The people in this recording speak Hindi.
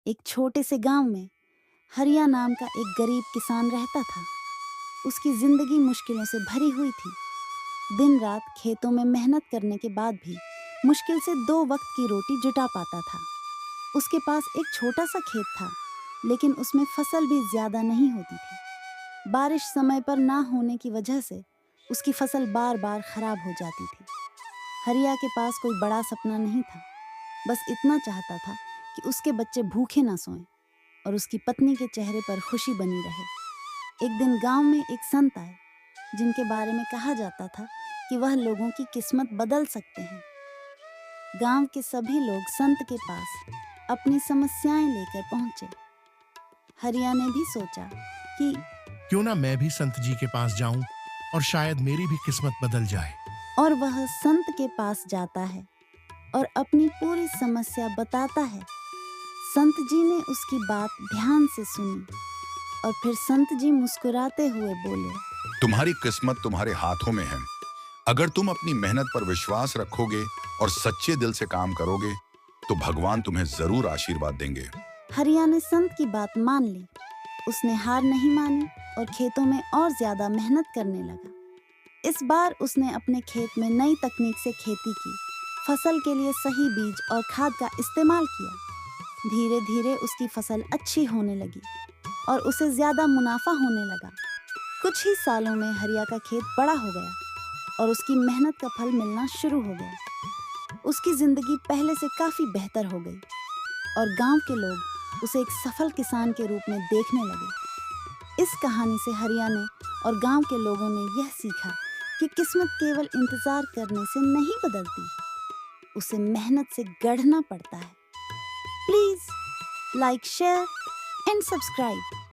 एक छोटे से गांव में हरिया नाम का एक गरीब किसान रहता था। उसकी जिंदगी मुश्किलों से भरी हुई थी। दिन रात खेतों में मेहनत करने के बाद भी मुश्किल से 2 वक्त की रोटी जुटा पाता था। उसके पास एक छोटा सा खेत था, लेकिन उसमें फसल भी ज्यादा नहीं होती थी। बारिश समय पर ना होने की वजह से उसकी फसल बार बार खराब हो जाती थी। हरिया के पास कोई बड़ा सपना नहीं था, बस इतना चाहता था कि उसके बच्चे भूखे ना सोएं और उसकी पत्नी के चेहरे पर खुशी बनी रहे। एक दिन गांव में एक संत आए, जिनके बारे में कहा जाता था कि वह लोगों की किस्मत बदल सकते हैं। गांव के सभी लोग संत के पास अपनी समस्याएं लेकर पहुंचे। हरिया ने भी सोचा कि क्यों ना मैं भी संत जी के पास जाऊं और शायद मेरी भी किस्मत बदल जाए। और वह संत के पास जाता है और अपनी पूरी समस्या बताता है। संत जी ने उसकी बात ध्यान से सुनी और फिर संत जी मुस्कुराते हुए बोले, तुम्हारी किस्मत तुम्हारे हाथों में है। अगर तुम अपनी मेहनत पर विश्वास रखोगे और सच्चे दिल से काम करोगे तो भगवान तुम्हें जरूर आशीर्वाद देंगे। हरिया ने संत की बात मान ली। उसने हार नहीं मानी और खेतों में और ज्यादा मेहनत करने लगा। इस बार उसने अपने खेत में नई तकनीक से खेती की, फसल के लिए सही बीज और खाद का इस्तेमाल किया। धीरे धीरे उसकी फसल अच्छी होने लगी और उसे ज्यादा मुनाफा होने लगा। कुछ ही सालों में हरिया का खेत बड़ा हो गया और उसकी मेहनत का फल मिलना शुरू हो गया। उसकी जिंदगी पहले से काफी बेहतर हो गई और गांव के लोग उसे एक सफल किसान के रूप में देखने लगे। इस कहानी से हरिया ने और गांव के लोगों ने यह सीखा कि किस्मत केवल इंतजार करने से नहीं बदलती, उसे मेहनत से गढ़ना पड़ता है। Please like, share and subscribe.